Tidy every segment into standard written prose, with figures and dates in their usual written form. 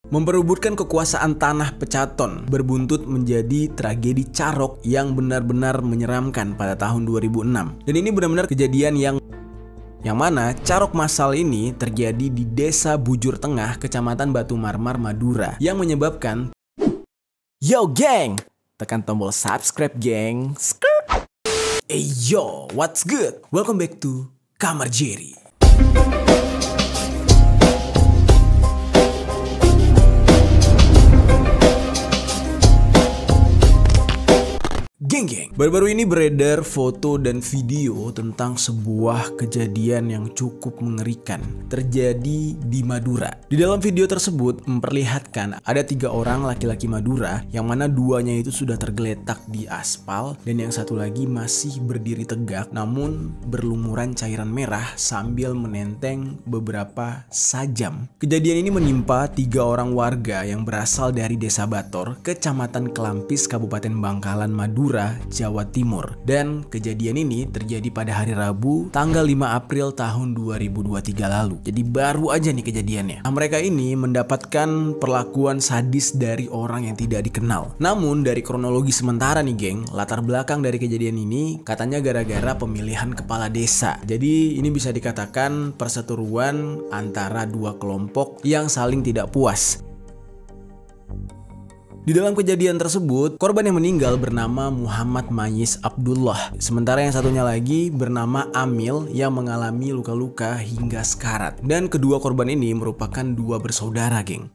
Memperebutkan kekuasaan tanah Pecaton berbuntut menjadi tragedi Carok yang benar-benar menyeramkan pada tahun 2006. Dan ini benar-benar kejadian yang mana carok massal ini terjadi di Desa Bujur Tengah, Kecamatan Batu Marmar, Madura, yang menyebabkan yo geng, tekan tombol subscribe geng. Hey yo, what's good? Welcome back to Kamar Jerry. Geng-geng, baru-baru ini beredar foto dan video tentang sebuah kejadian yang cukup mengerikan terjadi di Madura. Di dalam video tersebut memperlihatkan ada 3 orang laki-laki Madura, yang mana 2-nya itu sudah tergeletak di aspal dan yang satu lagi masih berdiri tegak namun berlumuran cairan merah sambil menenteng beberapa sajam. Kejadian ini menimpa 3 orang warga yang berasal dari Desa Bator, Kecamatan Kelampis, Kabupaten Bangkalan, Madura, Jawa Timur. Dan kejadian ini terjadi pada hari Rabu tanggal 5 April tahun 2023 lalu. Jadi baru aja nih kejadiannya. Nah, mereka ini mendapatkan perlakuan sadis dari orang yang tidak dikenal. Namun dari kronologi sementara nih geng, latar belakang dari kejadian ini katanya gara-gara pemilihan kepala desa. Jadi ini bisa dikatakan perseteruan antara 2 kelompok yang saling tidak puas. Di dalam kejadian tersebut, korban yang meninggal bernama Muhammad Mayis Abdullah. Sementara yang satunya lagi bernama Amil yang mengalami luka-luka hingga sekarat. Dan kedua korban ini merupakan 2 bersaudara, geng.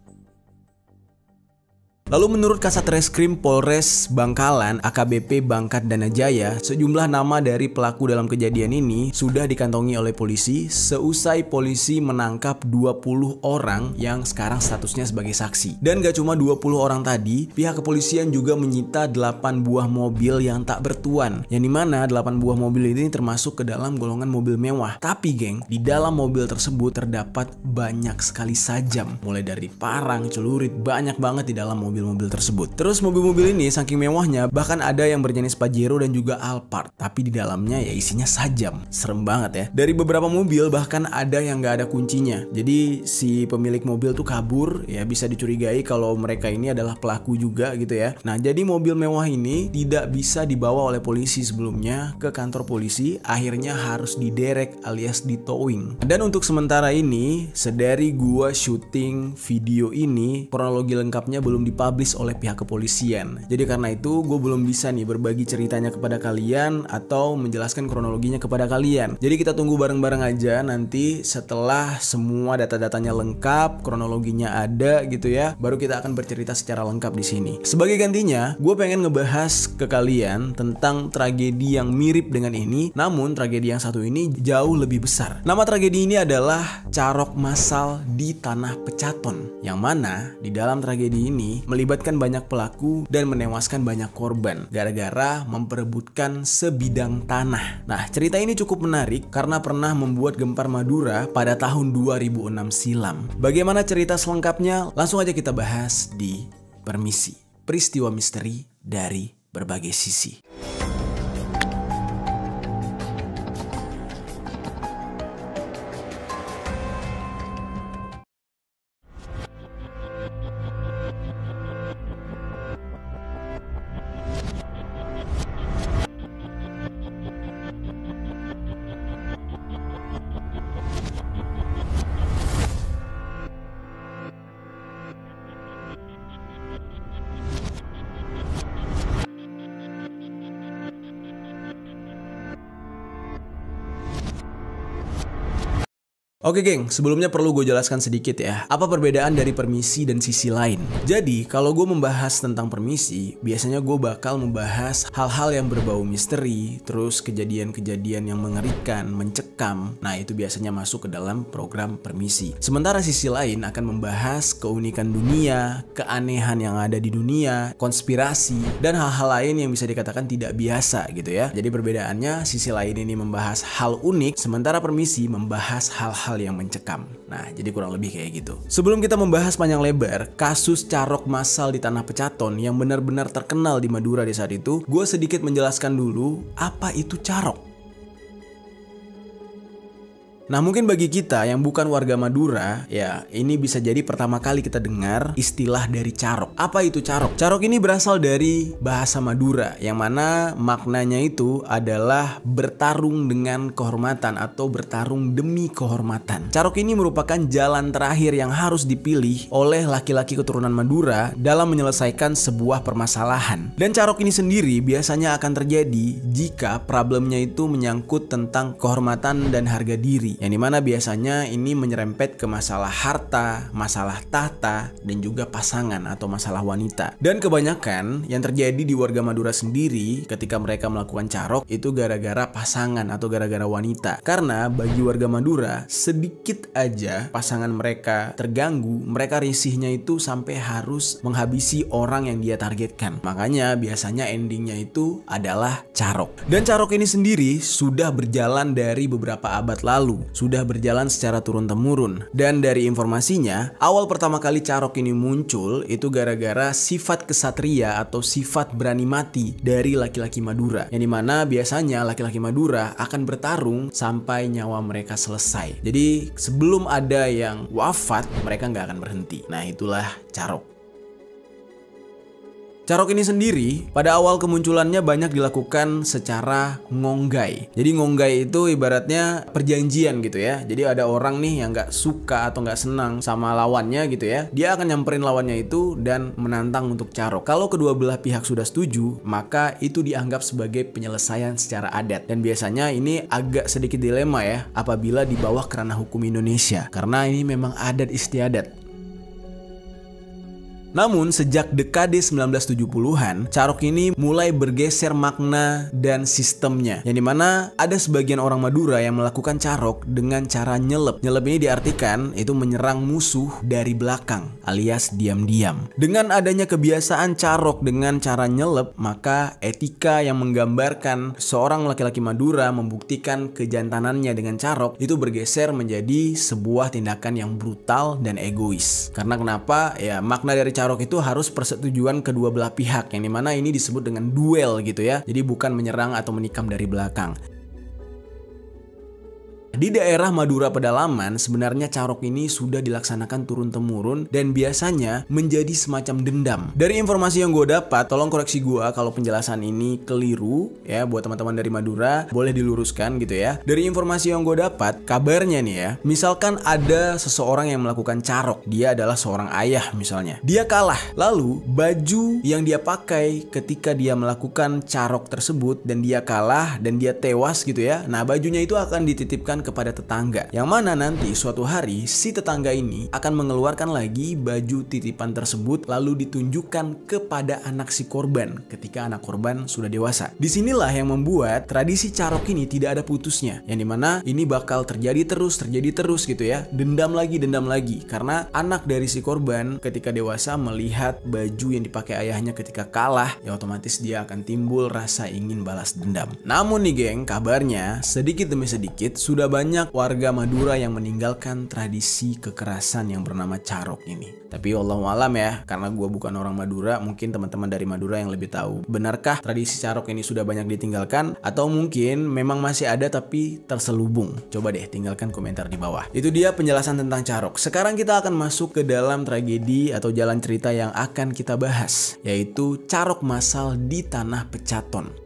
Lalu menurut Kasat Reskrim Polres Bangkalan AKBP Bangkat Danajaya, sejumlah nama dari pelaku dalam kejadian ini sudah dikantongi oleh polisi seusai polisi menangkap 20 orang yang sekarang statusnya sebagai saksi. Dan gak cuma 20 orang tadi, pihak kepolisian juga menyita 8 buah mobil yang tak bertuan, yang dimana 8 buah mobil ini termasuk ke dalam golongan mobil mewah. Tapi geng, di dalam mobil tersebut terdapat banyak sekali sajam, mulai dari parang, celurit, banyak banget di dalam mobil tersebut. Terus mobil-mobil ini saking mewahnya bahkan ada yang berjenis Pajero dan juga Alphard, tapi di dalamnya ya isinya sajam. Serem banget ya. Dari beberapa mobil bahkan ada yang gak ada kuncinya. Jadi si pemilik mobil tuh kabur, ya bisa dicurigai kalau mereka ini adalah pelaku juga gitu ya. Nah, jadi mobil mewah ini tidak bisa dibawa oleh polisi sebelumnya ke kantor polisi, akhirnya harus diderek alias ditowing. Dan untuk sementara ini, sedari gua syuting video ini, kronologi lengkapnya belum dipublish oleh pihak kepolisian. Jadi karena itu gue belum bisa nih berbagi ceritanya kepada kalian atau menjelaskan kronologinya kepada kalian. Jadi kita tunggu bareng-bareng aja nanti setelah semua data-datanya lengkap, kronologinya ada gitu ya, baru kita akan bercerita secara lengkap di sini. Sebagai gantinya, gue pengen ngebahas ke kalian tentang tragedi yang mirip dengan ini, namun tragedi yang satu ini jauh lebih besar. Nama tragedi ini adalah Carok Massal di Tanah Pecaton, yang mana di dalam tragedi ini melibatkan banyak pelaku dan menewaskan banyak korban gara-gara memperebutkan sebidang tanah. Nah, cerita ini cukup menarik karena pernah membuat gempar Madura pada tahun 2006 silam. Bagaimana cerita selengkapnya? Langsung aja kita bahas di Permisi, peristiwa misteri dari berbagai sisi. Oke geng, sebelumnya perlu gue jelaskan sedikit ya, apa perbedaan dari permisi dan sisi lain. Jadi, kalau gue membahas tentang permisi, biasanya gue bakal membahas hal-hal yang berbau misteri, terus kejadian-kejadian yang mengerikan, mencekam. Nah, itu biasanya masuk ke dalam program permisi. Sementara sisi lain akan membahas keunikan dunia, keanehan yang ada di dunia, konspirasi, dan hal-hal lain yang bisa dikatakan tidak biasa gitu ya. Jadi perbedaannya, sisi lain ini membahas hal unik, sementara permisi membahas hal-hal yang mencekam. Nah, jadi kurang lebih kayak gitu. Sebelum kita membahas panjang lebar kasus carok massal di Tanah Pecaton yang benar-benar terkenal di Madura di saat itu, gue sedikit menjelaskan dulu apa itu carok. Nah, mungkin bagi kita yang bukan warga Madura, ya ini bisa jadi pertama kali kita dengar istilah dari carok. Apa itu carok? Carok ini berasal dari bahasa Madura, yang mana maknanya itu adalah bertarung dengan kehormatan atau bertarung demi kehormatan. Carok ini merupakan jalan terakhir yang harus dipilih oleh laki-laki keturunan Madura dalam menyelesaikan sebuah permasalahan. Dan carok ini sendiri biasanya akan terjadi jika problemnya itu menyangkut tentang kehormatan dan harga diri, yang dimana biasanya ini menyerempet ke masalah harta, masalah tahta, dan juga pasangan atau masalah wanita. Dan kebanyakan yang terjadi di warga Madura sendiri ketika mereka melakukan carok itu gara-gara pasangan atau gara-gara wanita. Karena bagi warga Madura, sedikit aja pasangan mereka terganggu, mereka risihnya itu sampai harus menghabisi orang yang dia targetkan. Makanya biasanya endingnya itu adalah carok. Dan carok ini sendiri sudah berjalan dari beberapa abad lalu, sudah berjalan secara turun-temurun. Dan dari informasinya, awal pertama kali carok ini muncul itu gara-gara sifat kesatria atau sifat berani mati dari laki-laki Madura, yang dimana biasanya laki-laki Madura akan bertarung sampai nyawa mereka selesai. Jadi sebelum ada yang wafat, mereka nggak akan berhenti. Nah, itulah carok. Carok ini sendiri pada awal kemunculannya banyak dilakukan secara ngonggai. Jadi ngonggai itu ibaratnya perjanjian gitu ya. Jadi ada orang nih yang nggak suka atau nggak senang sama lawannya gitu ya. Dia akan nyamperin lawannya itu dan menantang untuk carok. Kalau kedua belah pihak sudah setuju, maka itu dianggap sebagai penyelesaian secara adat. Dan biasanya ini agak sedikit dilema ya apabila di bawah kerana hukum Indonesia. Karena ini memang adat istiadat. Namun sejak dekade 1970-an, carok ini mulai bergeser makna dan sistemnya. Yang dimana ada sebagian orang Madura yang melakukan carok dengan cara nyelep. Nyelep ini diartikan itu menyerang musuh dari belakang alias diam-diam. Dengan adanya kebiasaan carok dengan cara nyelep, maka etika yang menggambarkan seorang laki-laki Madura membuktikan kejantanannya dengan carok itu bergeser menjadi sebuah tindakan yang brutal dan egois. Karena kenapa? Ya makna dari carok itu harus persetujuan kedua belah pihak, yang dimana ini disebut dengan duel gitu ya. Jadi bukan menyerang atau menikam dari belakang. Di daerah Madura pedalaman sebenarnya carok ini sudah dilaksanakan turun-temurun dan biasanya menjadi semacam dendam. Dari informasi yang gue dapat, tolong koreksi gue kalau penjelasan ini keliru ya, buat teman-teman dari Madura boleh diluruskan gitu ya. Dari informasi yang gue dapat, kabarnya nih ya, misalkan ada seseorang yang melakukan carok, dia adalah seorang ayah misalnya. Dia kalah, lalu baju yang dia pakai ketika dia melakukan carok tersebut dan dia kalah dan dia tewas gitu ya. Nah, bajunya itu akan dititipkan kepada tetangga, yang mana nanti suatu hari si tetangga ini akan mengeluarkan lagi baju titipan tersebut lalu ditunjukkan kepada anak si korban ketika anak korban sudah dewasa. Disinilah yang membuat tradisi carok ini tidak ada putusnya, yang dimana ini bakal terjadi terus gitu ya, dendam lagi karena anak dari si korban ketika dewasa melihat baju yang dipakai ayahnya ketika kalah, ya otomatis dia akan timbul rasa ingin balas dendam. Namun nih geng, kabarnya sedikit demi sedikit sudah banyak warga Madura yang meninggalkan tradisi kekerasan yang bernama carok ini. Tapi wallahualam ya, karena gue bukan orang Madura, mungkin teman-teman dari Madura yang lebih tahu. Benarkah tradisi carok ini sudah banyak ditinggalkan? Atau mungkin memang masih ada tapi terselubung? Coba deh tinggalkan komentar di bawah. Itu dia penjelasan tentang carok. Sekarang kita akan masuk ke dalam tragedi atau jalan cerita yang akan kita bahas, yaitu carok massal di Tanah Pecaton.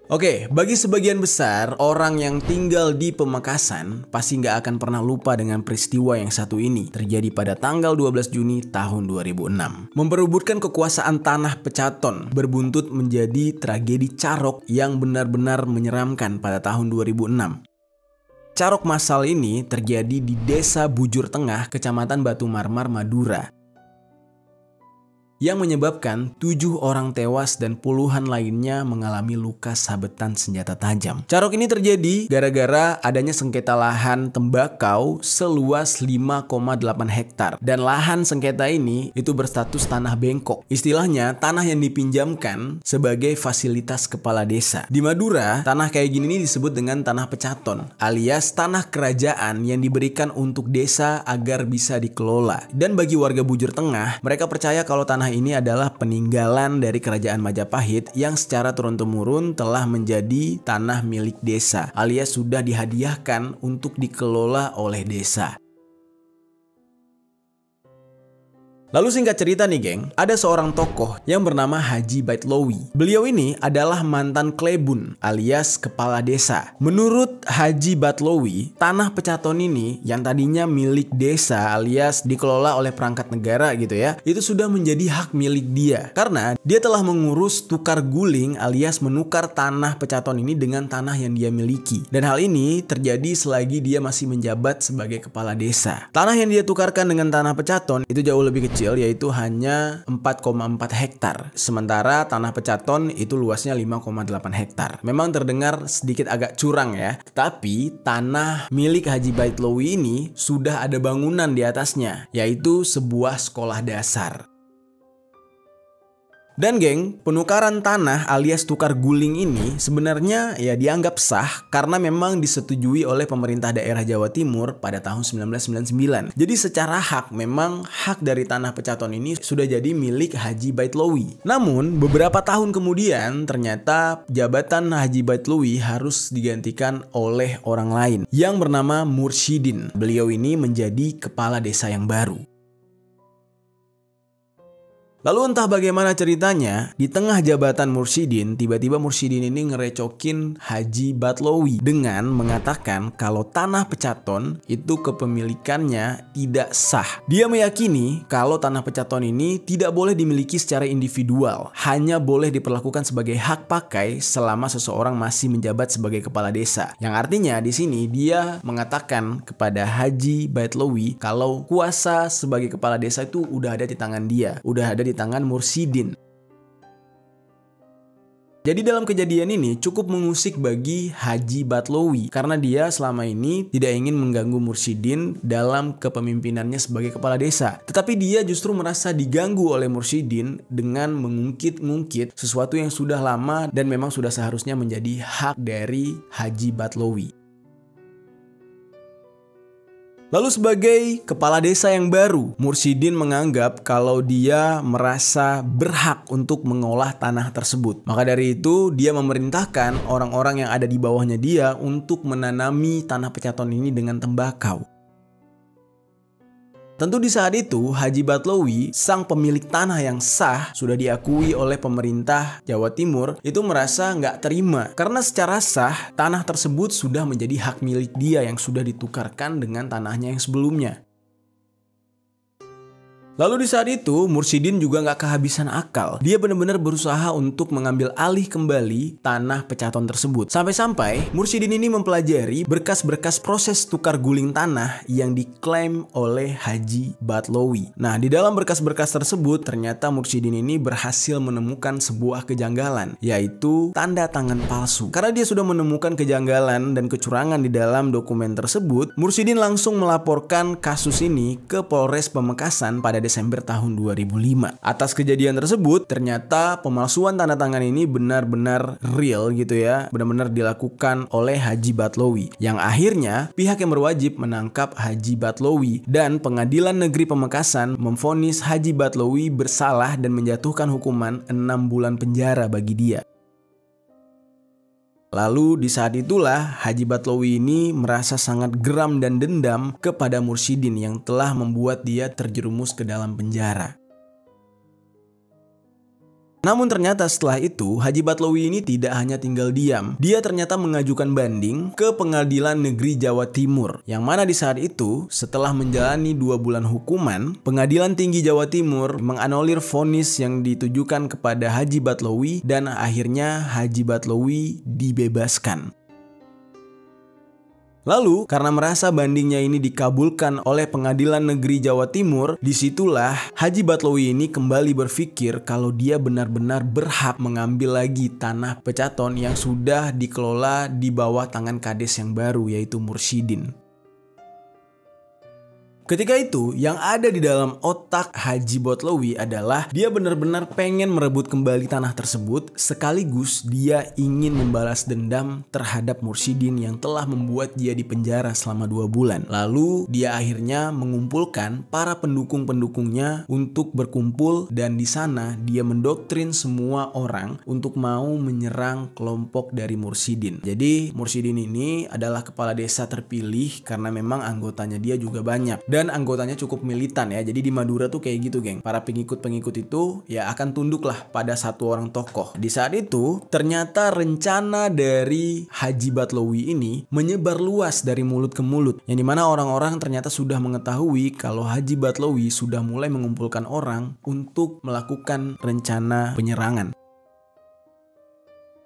Oke, bagi sebagian besar orang yang tinggal di Pemekasan pasti nggak akan pernah lupa dengan peristiwa yang satu ini, terjadi pada tanggal 12 Juni tahun 2006. Memperebutkan kekuasaan Tanah Pecaton berbuntut menjadi tragedi carok yang benar-benar menyeramkan pada tahun 2006. Carok massal ini terjadi di Desa Bujur Tengah, Kecamatan Batu Marmar, Madura, yang menyebabkan 7 orang tewas dan puluhan lainnya mengalami luka sabetan senjata tajam. Carok ini terjadi gara-gara adanya sengketa lahan tembakau seluas 5,8 hektar. Dan lahan sengketa ini itu berstatus tanah bengkok. Istilahnya tanah yang dipinjamkan sebagai fasilitas kepala desa. Di Madura, tanah kayak gini disebut dengan tanah pecaton, alias tanah kerajaan yang diberikan untuk desa agar bisa dikelola. Dan bagi warga Bujur Tengah, mereka percaya kalau tanah tanah ini adalah peninggalan dari Kerajaan Majapahit yang secara turun-temurun telah menjadi tanah milik desa, alias sudah dihadiahkan untuk dikelola oleh desa. Lalu singkat cerita nih geng, ada seorang tokoh yang bernama Haji Baitlawi. Beliau ini adalah mantan klebun alias kepala desa. Menurut Haji Baitlawi, tanah Pecaton ini yang tadinya milik desa alias dikelola oleh perangkat negara gitu ya, itu sudah menjadi hak milik dia. Karena dia telah mengurus tukar guling alias menukar tanah Pecaton ini dengan tanah yang dia miliki. Dan hal ini terjadi selagi dia masih menjabat sebagai kepala desa. Tanah yang dia tukarkan dengan tanah Pecaton itu jauh lebih kecil, yaitu hanya 4,4 hektar. Sementara tanah Pecaton itu luasnya 5,8 hektar. Memang terdengar sedikit agak curang ya. Tapi tanah milik Haji Baitlawi ini sudah ada bangunan di atasnya, yaitu sebuah sekolah dasar. Dan geng, penukaran tanah alias tukar guling ini sebenarnya ya dianggap sah karena memang disetujui oleh pemerintah daerah Jawa Timur pada tahun 1999. Jadi secara hak, memang hak dari tanah Pecaton ini sudah jadi milik Haji Baitlawi. Namun beberapa tahun kemudian ternyata jabatan Haji Baitlawi harus digantikan oleh orang lain yang bernama Mursyidin. Beliau ini menjadi kepala desa yang baru. Lalu entah bagaimana ceritanya, di tengah jabatan Mursyidin, tiba-tiba Mursyidin ini ngerecokin Haji Baitlawi dengan mengatakan kalau tanah Pecaton itu kepemilikannya tidak sah. Dia meyakini kalau tanah Pecaton ini tidak boleh dimiliki secara individual, hanya boleh diperlakukan sebagai hak pakai selama seseorang masih menjabat sebagai kepala desa. Yang artinya di sini dia mengatakan kepada Haji Baitlawi kalau kuasa sebagai kepala desa itu udah ada di tangan dia, udah ada di tangan Mursyidin. Jadi dalam kejadian ini cukup mengusik bagi Haji Baitlawi karena dia selama ini tidak ingin mengganggu Mursyidin dalam kepemimpinannya sebagai kepala desa. Tetapi dia justru merasa diganggu oleh Mursyidin dengan mengungkit-ngungkit sesuatu yang sudah lama dan memang sudah seharusnya menjadi hak dari Haji Baitlawi. Lalu sebagai kepala desa yang baru, Mursyidin menganggap kalau dia merasa berhak untuk mengolah tanah tersebut. Maka dari itu dia memerintahkan orang-orang yang ada di bawahnya dia untuk menanami tanah Pecaton ini dengan tembakau. Tentu di saat itu Haji Baitlawi, sang pemilik tanah yang sah sudah diakui oleh pemerintah Jawa Timur, itu merasa nggak terima karena secara sah tanah tersebut sudah menjadi hak milik dia yang sudah ditukarkan dengan tanahnya yang sebelumnya. Lalu di saat itu Mursyidin juga nggak kehabisan akal. Dia benar-benar berusaha untuk mengambil alih kembali tanah Pecaton tersebut. Sampai-sampai Mursyidin ini mempelajari berkas-berkas proses tukar guling tanah yang diklaim oleh Haji Baitlawi. Nah, di dalam berkas-berkas tersebut ternyata Mursyidin ini berhasil menemukan sebuah kejanggalan, yaitu tanda tangan palsu. Karena dia sudah menemukan kejanggalan dan kecurangan di dalam dokumen tersebut, Mursyidin langsung melaporkan kasus ini ke Polres Pamekasan pada Desember tahun 2005. Atas kejadian tersebut, ternyata pemalsuan tanda tangan ini benar-benar real gitu ya, benar-benar dilakukan oleh Haji Baitlawi. Yang akhirnya pihak yang berwajib menangkap Haji Baitlawi dan Pengadilan Negeri Pamekasan memvonis Haji Baitlawi bersalah dan menjatuhkan hukuman 6 bulan penjara bagi dia. Lalu di saat itulah Haji Baitlawi ini merasa sangat geram dan dendam kepada Mursyidin yang telah membuat dia terjerumus ke dalam penjara. Namun ternyata setelah itu Haji Baitlawi ini tidak hanya tinggal diam. Dia ternyata mengajukan banding ke Pengadilan Negeri Jawa Timur. Yang mana di saat itu setelah menjalani 2 bulan hukuman, Pengadilan Tinggi Jawa Timur menganulir vonis yang ditujukan kepada Haji Baitlawi dan akhirnya Haji Baitlawi dibebaskan. Lalu, karena merasa bandingnya ini dikabulkan oleh Pengadilan Negeri Jawa Timur, disitulah Haji Baitlawi ini kembali berpikir kalau dia benar-benar berhak mengambil lagi tanah Pecaton yang sudah dikelola di bawah tangan kades yang baru, yaitu Mursyidin. Ketika itu, yang ada di dalam otak Haji Botlowi adalah dia benar-benar pengen merebut kembali tanah tersebut, sekaligus dia ingin membalas dendam terhadap Mursyidin yang telah membuat dia dipenjara selama 2 bulan. Lalu dia akhirnya mengumpulkan para pendukung-pendukungnya untuk berkumpul, dan di sana dia mendoktrin semua orang untuk mau menyerang kelompok dari Mursyidin. Jadi Mursyidin ini adalah kepala desa terpilih karena memang anggotanya dia juga banyak. Dan anggotanya cukup militan ya. Jadi di Madura tuh kayak gitu, geng. Para pengikut-pengikut itu ya akan tunduklah pada satu orang tokoh. Di saat itu ternyata rencana dari Haji Botlowi ini menyebar luas dari mulut ke mulut, yang dimana orang-orang ternyata sudah mengetahui kalau Haji Botlowi sudah mulai mengumpulkan orang untuk melakukan rencana penyerangan.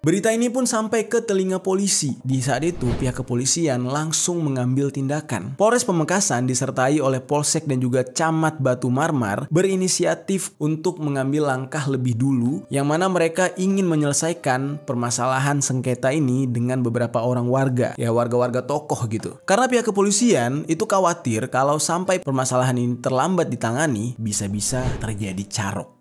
Berita ini pun sampai ke telinga polisi. Di saat itu pihak kepolisian langsung mengambil tindakan. Polres Pamekasan disertai oleh Polsek dan juga Camat Batu Marmar berinisiatif untuk mengambil langkah lebih dulu, yang mana mereka ingin menyelesaikan permasalahan sengketa ini dengan beberapa orang warga, ya warga-warga tokoh gitu. Karena pihak kepolisian itu khawatir kalau sampai permasalahan ini terlambat ditangani, bisa-bisa terjadi carok.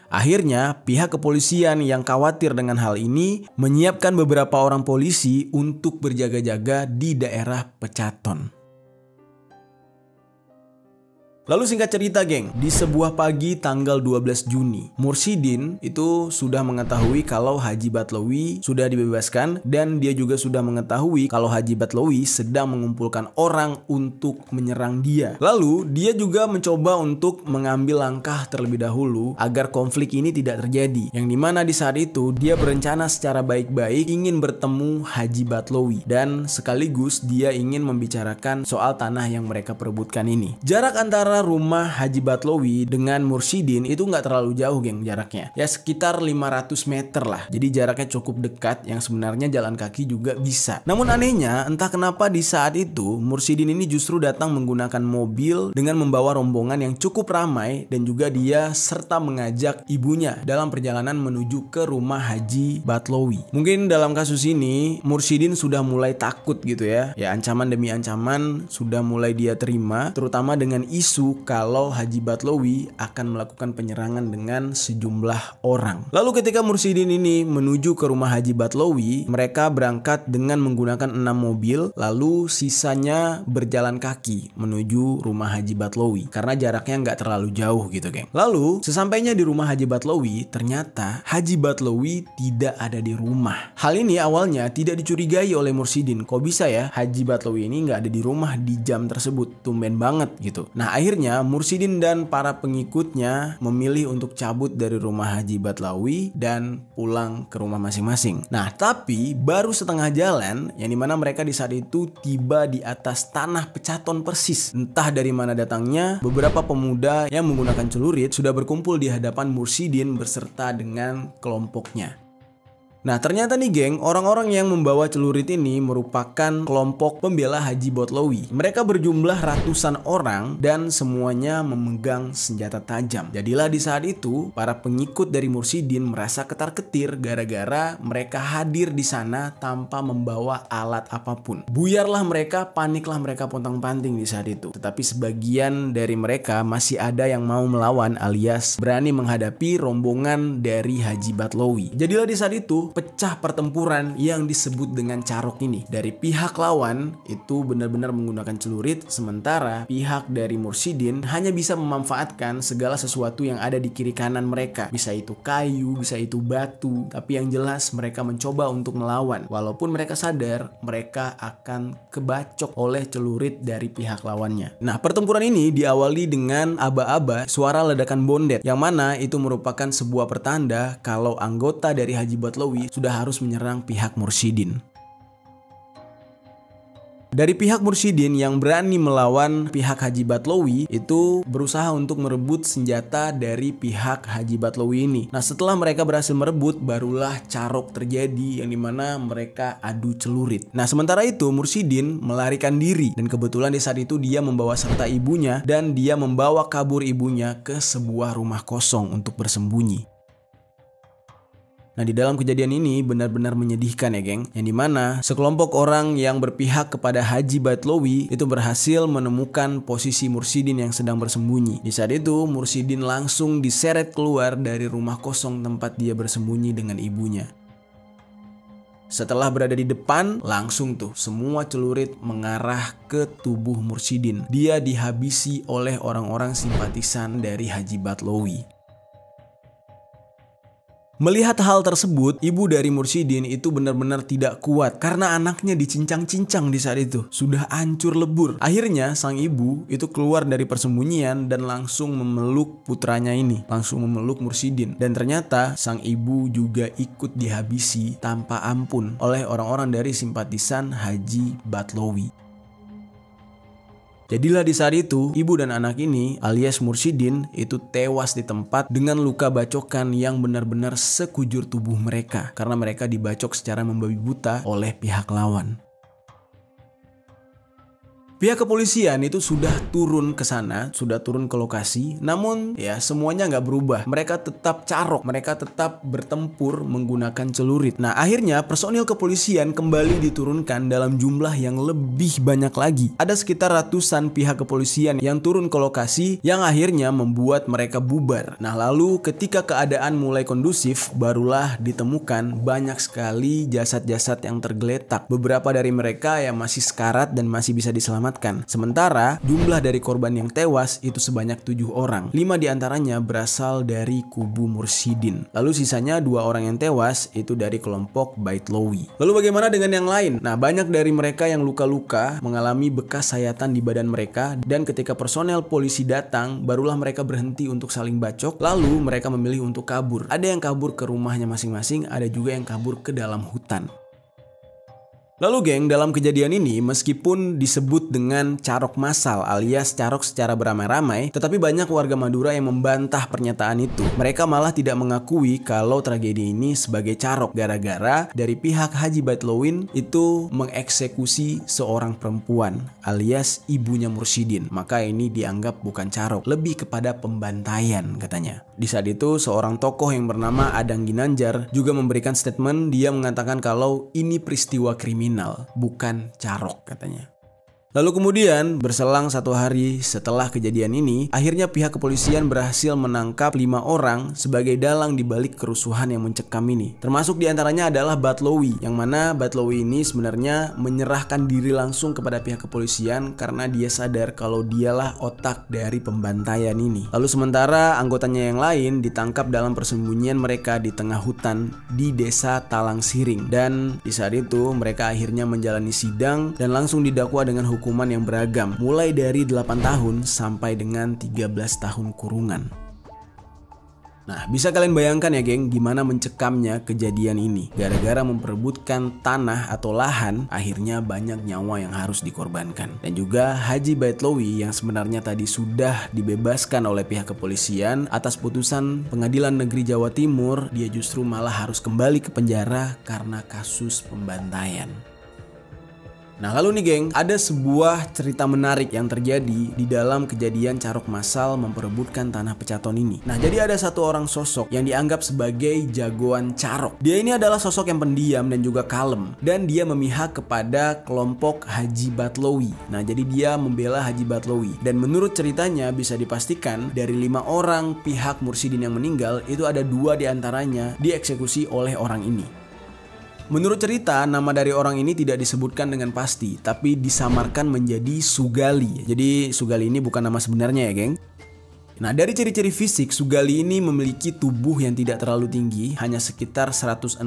Akhirnya, pihak kepolisian yang khawatir dengan hal ini menyiapkan beberapa orang polisi untuk berjaga-jaga di daerah Pecaton. Lalu singkat cerita, geng, di sebuah pagi tanggal 12 Juni, Mursyidin itu sudah mengetahui kalau Haji Botlowi sudah dibebaskan, dan dia juga sudah mengetahui kalau Haji Botlowi sedang mengumpulkan orang untuk menyerang dia. Lalu dia juga mencoba untuk mengambil langkah terlebih dahulu agar konflik ini tidak terjadi, yang dimana di saat itu dia berencana secara baik-baik ingin bertemu Haji Botlowi, dan sekaligus dia ingin membicarakan soal tanah yang mereka perebutkan ini. Jarak antara rumah Haji Botlowi dengan Mursyidin itu nggak terlalu jauh, geng, jaraknya. Ya sekitar 500 meter lah. Jadi jaraknya cukup dekat yang sebenarnya jalan kaki juga bisa. Namun anehnya, entah kenapa di saat itu Mursyidin ini justru datang menggunakan mobil dengan membawa rombongan yang cukup ramai, dan juga dia serta mengajak ibunya dalam perjalanan menuju ke rumah Haji Botlowi. Mungkin dalam kasus ini Mursyidin sudah mulai takut gitu ya. Ya ancaman demi ancaman sudah mulai dia terima, terutama dengan isu kalau Haji Botlowi akan melakukan penyerangan dengan sejumlah orang. Lalu ketika Mursyidin ini menuju ke rumah Haji Botlowi, mereka berangkat dengan menggunakan 6 mobil, lalu sisanya berjalan kaki menuju rumah Haji Botlowi karena jaraknya nggak terlalu jauh gitu, geng. Lalu sesampainya di rumah Haji Botlowi, ternyata Haji Botlowi tidak ada di rumah. Hal ini awalnya tidak dicurigai oleh Mursyidin. Kok bisa ya Haji Botlowi ini nggak ada di rumah di jam tersebut? Tumben banget gitu. Nah akhirnya Mursyidin dan para pengikutnya memilih untuk cabut dari rumah Haji Botlowi dan pulang ke rumah masing-masing. Nah tapi baru setengah jalan, yang dimana mereka di saat itu tiba di atas tanah Pecaton persis. Entah dari mana datangnya, beberapa pemuda yang menggunakan celurit sudah berkumpul di hadapan Mursyidin beserta dengan kelompoknya. Nah ternyata nih, geng, orang-orang yang membawa celurit ini merupakan kelompok pembela Haji Botlowi. Mereka berjumlah ratusan orang dan semuanya memegang senjata tajam. Jadilah di saat itu para pengikut dari Mursyidin merasa ketar-ketir gara-gara mereka hadir di sana tanpa membawa alat apapun. Buyarlah mereka, paniklah mereka pontang-panting di saat itu. Tetapi sebagian dari mereka masih ada yang mau melawan alias berani menghadapi rombongan dari Haji Botlowi. Jadilah di saat itu pecah pertempuran yang disebut dengan carok ini. Dari pihak lawan itu benar-benar menggunakan celurit, sementara pihak dari Mursyidin hanya bisa memanfaatkan segala sesuatu yang ada di kiri kanan mereka. Bisa itu kayu, bisa itu batu, tapi yang jelas mereka mencoba untuk melawan. Walaupun mereka sadar mereka akan kebacok oleh celurit dari pihak lawannya. Nah pertempuran ini diawali dengan aba-aba suara ledakan bondet, yang mana itu merupakan sebuah pertanda kalau anggota dari Haji Botlowi sudah harus menyerang pihak Mursyidin. Dari pihak Mursyidin yang berani melawan pihak Haji Botlowi itu berusaha untuk merebut senjata dari pihak Haji Botlowi ini. Nah setelah mereka berhasil merebut, barulah carok terjadi yang dimana mereka adu celurit. Nah sementara itu Mursyidin melarikan diri, dan kebetulan di saat itu dia membawa serta ibunya, dan dia membawa kabur ibunya ke sebuah rumah kosong untuk bersembunyi. Nah, di dalam kejadian ini benar-benar menyedihkan ya geng, yang dimana sekelompok orang yang berpihak kepada Haji Batlowi itu berhasil menemukan posisi Mursidin yang sedang bersembunyi. Di saat itu Mursidin langsung diseret keluar dari rumah kosong tempat dia bersembunyi dengan ibunya. Setelah berada di depan, langsung tuh semua celurit mengarah ke tubuh Mursidin. Dia dihabisi oleh orang-orang simpatisan dari Haji Batlowi. Melihat hal tersebut, ibu dari Mursidin itu benar-benar tidak kuat karena anaknya dicincang-cincang di saat itu. Sudah hancur lebur. Akhirnya sang ibu itu keluar dari persembunyian dan langsung memeluk putranya ini. Langsung memeluk Mursidin. Dan ternyata sang ibu juga ikut dihabisi tanpa ampun oleh orang-orang dari simpatisan Haji Batlowi. Jadilah di saat itu, ibu dan anak ini alias Mursidin itu tewas di tempat dengan luka bacokan yang benar-benar sekujur tubuh mereka karena mereka dibacok secara membabi buta oleh pihak lawan. Pihak kepolisian itu sudah turun ke sana, sudah turun ke lokasi, namun ya semuanya nggak berubah. Mereka tetap carok, mereka tetap bertempur menggunakan celurit. Nah akhirnya personil kepolisian kembali diturunkan dalam jumlah yang lebih banyak lagi. Ada sekitar ratusan pihak kepolisian yang turun ke lokasi yang akhirnya membuat mereka bubar. Nah lalu ketika keadaan mulai kondusif, barulah ditemukan banyak sekali jasad-jasad yang tergeletak. Beberapa dari mereka yang masih sekarat dan masih bisa diselamatkan. Sementara jumlah dari korban yang tewas itu sebanyak 7 orang. 5 diantaranya berasal dari kubu Mursidin. Lalu sisanya 2 orang yang tewas itu dari kelompok Batlowi. Lalu bagaimana dengan yang lain? Nah banyak dari mereka yang luka-luka mengalami bekas sayatan di badan mereka. Dan ketika personel polisi datang barulah mereka berhenti untuk saling bacok. Lalu mereka memilih untuk kabur. Ada yang kabur ke rumahnya masing-masing. Ada juga yang kabur ke dalam hutan. Lalu geng, dalam kejadian ini meskipun disebut dengan carok massal alias carok secara beramai-ramai, tetapi banyak warga Madura yang membantah pernyataan itu. Mereka malah tidak mengakui kalau tragedi ini sebagai carok gara-gara dari pihak Haji Batlowin itu mengeksekusi seorang perempuan alias ibunya Mursidin. Maka ini dianggap bukan carok, lebih kepada pembantaian katanya. Di saat itu seorang tokoh yang bernama Adang Ginanjar juga memberikan statement. Dia mengatakan kalau ini peristiwa kriminal, bukan carok katanya. Lalu kemudian berselang 1 hari setelah kejadian ini, akhirnya pihak kepolisian berhasil menangkap 5 orang sebagai dalang di balik kerusuhan yang mencekam ini. Termasuk diantaranya adalah Batlowi, yang mana Batlowi ini sebenarnya menyerahkan diri langsung kepada pihak kepolisian karena dia sadar kalau dialah otak dari pembantaian ini. Lalu sementara anggotanya yang lain ditangkap dalam persembunyian mereka di tengah hutan di desa Talang Siring. Dan di saat itu mereka akhirnya menjalani sidang dan langsung didakwa dengan hukuman yang beragam, mulai dari 8 tahun sampai dengan 13 tahun kurungan. Nah, bisa kalian bayangkan ya geng, gimana mencekamnya kejadian ini. Gara-gara memperebutkan tanah atau lahan, akhirnya banyak nyawa yang harus dikorbankan. Dan juga Haji Batlowi yang sebenarnya tadi sudah dibebaskan oleh pihak kepolisian atas putusan Pengadilan Negeri Jawa Timur, dia justru malah harus kembali ke penjara karena kasus pembantaian. Nah lalu nih geng, ada sebuah cerita menarik yang terjadi di dalam kejadian carok massal memperebutkan tanah Pecaton ini. Nah jadi ada satu orang sosok yang dianggap sebagai jagoan carok. Dia ini adalah sosok yang pendiam dan juga kalem. Dan dia memihak kepada kelompok Haji Batlowi. Nah jadi dia membela Haji Batlowi. Dan menurut ceritanya bisa dipastikan dari 5 orang pihak Mursidin yang meninggal, itu ada 2 diantaranya dieksekusi oleh orang ini. Menurut cerita, nama dari orang ini tidak disebutkan dengan pasti, tapi disamarkan menjadi Sugali. Jadi Sugali ini bukan nama sebenarnya ya geng. Nah dari ciri-ciri fisik, Sugali ini memiliki tubuh yang tidak terlalu tinggi, hanya sekitar 165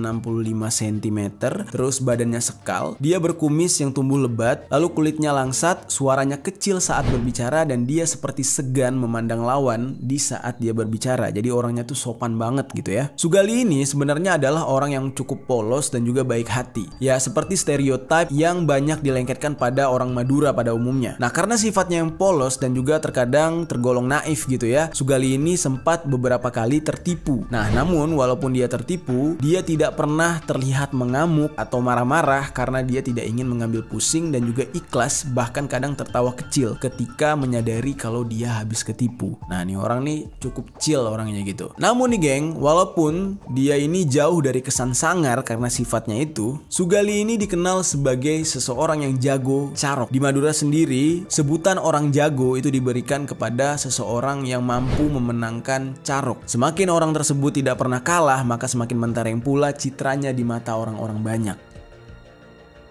cm, terus badannya sekal, dia berkumis yang tumbuh lebat, lalu kulitnya langsat, suaranya kecil saat berbicara, dan dia seperti segan memandang lawan di saat dia berbicara. Jadi orangnya tuh sopan banget gitu ya. Sugali ini sebenarnya adalah orang yang cukup polos dan juga baik hati. Ya seperti stereotip yang banyak dilengketkan pada orang Madura pada umumnya. Nah karena sifatnya yang polos dan juga terkadang tergolong naif gitu gitu ya, Sugali ini sempat beberapa kali tertipu. Nah, namun walaupun dia tertipu, dia tidak pernah terlihat mengamuk atau marah-marah karena dia tidak ingin mengambil pusing dan juga ikhlas, bahkan kadang tertawa kecil ketika menyadari kalau dia habis ketipu. Nah, nih orang nih cukup chill orangnya gitu. Namun nih geng, walaupun dia ini jauh dari kesan sangar karena sifatnya itu, Sugali ini dikenal sebagai seseorang yang jago carok. Di Madura sendiri, sebutan orang jago itu diberikan kepada seseorang yang mampu memenangkan carok. Semakin orang tersebut tidak pernah kalah, maka semakin mentereng pula citranya di mata orang-orang banyak.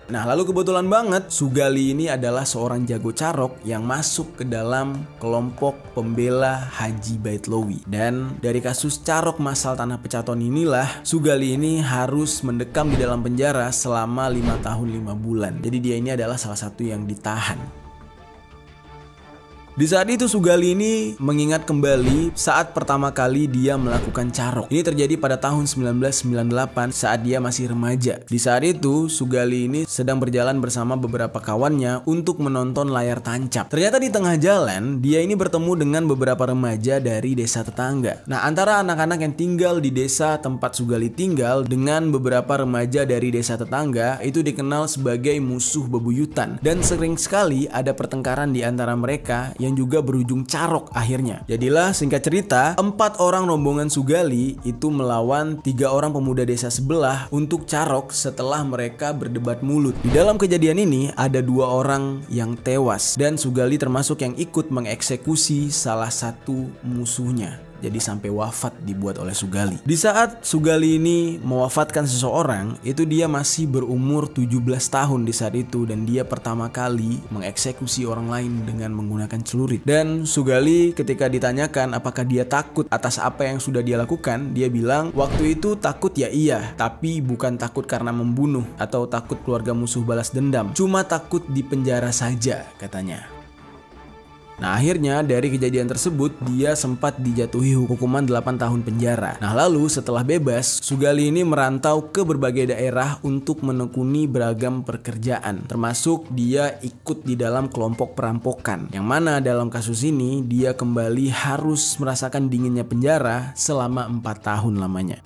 Nah, lalu kebetulan banget Sugali ini adalah seorang jago carok yang masuk ke dalam kelompok pembela Haji Baitlawi. Dan dari kasus carok massal Tanah Pecaton inilah Sugali ini harus mendekam di dalam penjara selama 5 tahun 5 bulan. Jadi dia ini adalah salah satu yang ditahan. Di saat itu Sugali ini mengingat kembali saat pertama kali dia melakukan carok. Ini terjadi pada tahun 1998 saat dia masih remaja. Di saat itu Sugali ini sedang berjalan bersama beberapa kawannya untuk menonton layar tancap. Ternyata di tengah jalan dia ini bertemu dengan beberapa remaja dari desa tetangga. Nah, antara anak-anak yang tinggal di desa tempat Sugali tinggal dengan beberapa remaja dari desa tetangga itu dikenal sebagai musuh bebuyutan, dan sering sekali ada pertengkaran di antara mereka yang juga berujung carok akhirnya. Jadilah singkat cerita, 4 orang rombongan Sugali itu melawan 3 orang pemuda desa sebelah untuk carok setelah mereka berdebat mulut. Di dalam kejadian ini ada 2 orang yang tewas dan Sugali termasuk yang ikut mengeksekusi salah satu musuhnya. Jadi sampai wafat dibuat oleh Sugali. Di saat Sugali ini mewafatkan seseorang, itu dia masih berumur 17 tahun di saat itu, dan dia pertama kali mengeksekusi orang lain dengan menggunakan celurit. Dan Sugali ketika ditanyakan apakah dia takut atas apa yang sudah dia lakukan, dia bilang waktu itu takut ya iya, tapi bukan takut karena membunuh atau takut keluarga musuh balas dendam, cuma takut di penjara saja katanya. Nah, akhirnya dari kejadian tersebut dia sempat dijatuhi hukuman 8 tahun penjara. Nah, lalu setelah bebas, Sugali ini merantau ke berbagai daerah untuk menekuni beragam pekerjaan, termasuk dia ikut di dalam kelompok perampokan, yang mana dalam kasus ini dia kembali harus merasakan dinginnya penjara selama 4 tahun lamanya.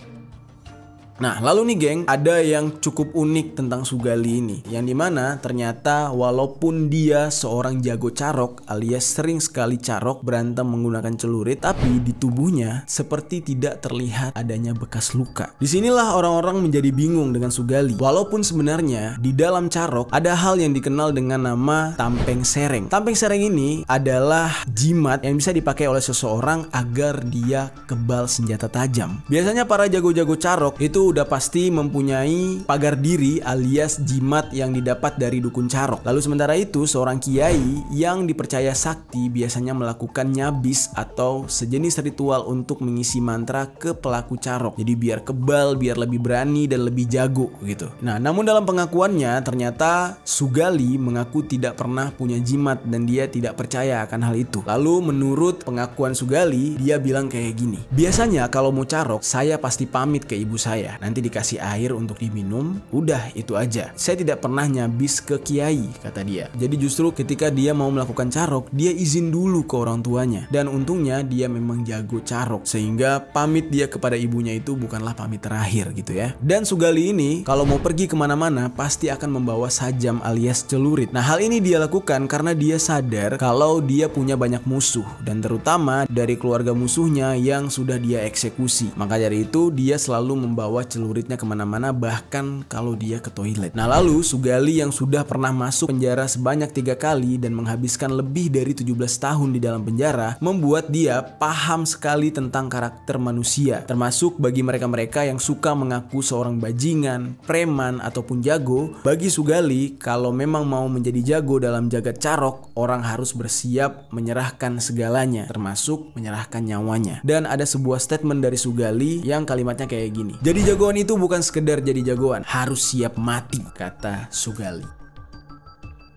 Nah, lalu nih geng, ada yang cukup unik tentang Sugali ini, yang dimana ternyata walaupun dia seorang jago carok alias sering sekali carok berantem menggunakan celurit, tapi di tubuhnya seperti tidak terlihat adanya bekas luka. Disinilah orang-orang menjadi bingung dengan Sugali. Walaupun sebenarnya di dalam carok ada hal yang dikenal dengan nama tampeng sereng. Tampeng sereng ini adalah jimat yang bisa dipakai oleh seseorang agar dia kebal senjata tajam. Biasanya para jago-jago carok itu udah pasti mempunyai pagar diri alias jimat yang didapat dari dukun carok. Lalu sementara itu seorang kiai yang dipercaya sakti biasanya melakukan nyabis atau sejenis ritual untuk mengisi mantra ke pelaku carok. Jadi biar kebal, biar lebih berani dan lebih jago gitu. Nah, namun dalam pengakuannya ternyata Sugali mengaku tidak pernah punya jimat dan dia tidak percaya akan hal itu. Lalu menurut pengakuan Sugali, dia bilang kayak gini, biasanya kalau mau carok saya pasti pamit ke ibu saya, nanti dikasih air untuk diminum, udah itu aja. Saya tidak pernah nyabis ke kiai, kata dia. Jadi justru ketika dia mau melakukan carok, dia izin dulu ke orang tuanya. Dan untungnya dia memang jago carok, sehingga pamit dia kepada ibunya itu bukanlah pamit terakhir gitu ya. Dan Sugali ini kalau mau pergi kemana-mana pasti akan membawa sajam alias celurit. Nah, hal ini dia lakukan karena dia sadar kalau dia punya banyak musuh, dan terutama dari keluarga musuhnya yang sudah dia eksekusi. Maka dari itu dia selalu membawa celuritnya kemana-mana, bahkan kalau dia ke toilet. Nah, lalu Sugali yang sudah pernah masuk penjara sebanyak 3 kali dan menghabiskan lebih dari 17 tahun di dalam penjara membuat dia paham sekali tentang karakter manusia, termasuk bagi mereka-mereka yang suka mengaku seorang bajingan, preman ataupun jago. Bagi Sugali, kalau memang mau menjadi jago dalam jagat carok, orang harus bersiap menyerahkan segalanya, termasuk menyerahkan nyawanya. Dan ada sebuah statement dari Sugali yang kalimatnya kayak gini, jadi jagoan itu bukan sekedar jadi jagoan, harus siap mati, kata Sugali.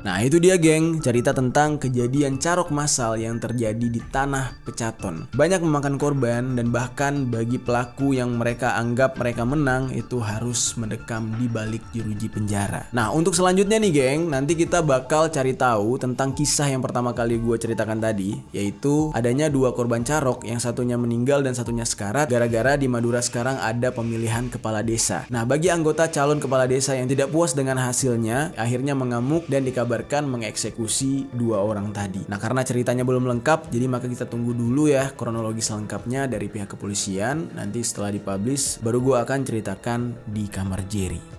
Nah itu dia geng, cerita tentang kejadian carok massal yang terjadi di Tanah Pecaton. Banyak memakan korban dan bahkan bagi pelaku yang mereka anggap mereka menang itu harus mendekam di balik jeruji penjara. Nah untuk selanjutnya nih geng, nanti kita bakal cari tahu tentang kisah yang pertama kali gue ceritakan tadi, yaitu adanya 2 korban carok, yang satunya meninggal dan satunya sekarat gara-gara di Madura sekarang ada pemilihan kepala desa. Nah bagi anggota calon kepala desa yang tidak puas dengan hasilnya, akhirnya mengamuk dan dikabarkan mengeksekusi 2 orang tadi. Nah karena ceritanya belum lengkap, jadi maka kita tunggu dulu ya kronologi selengkapnya dari pihak kepolisian. Nanti setelah dipublish baru gue akan ceritakan di Kamar Jerry.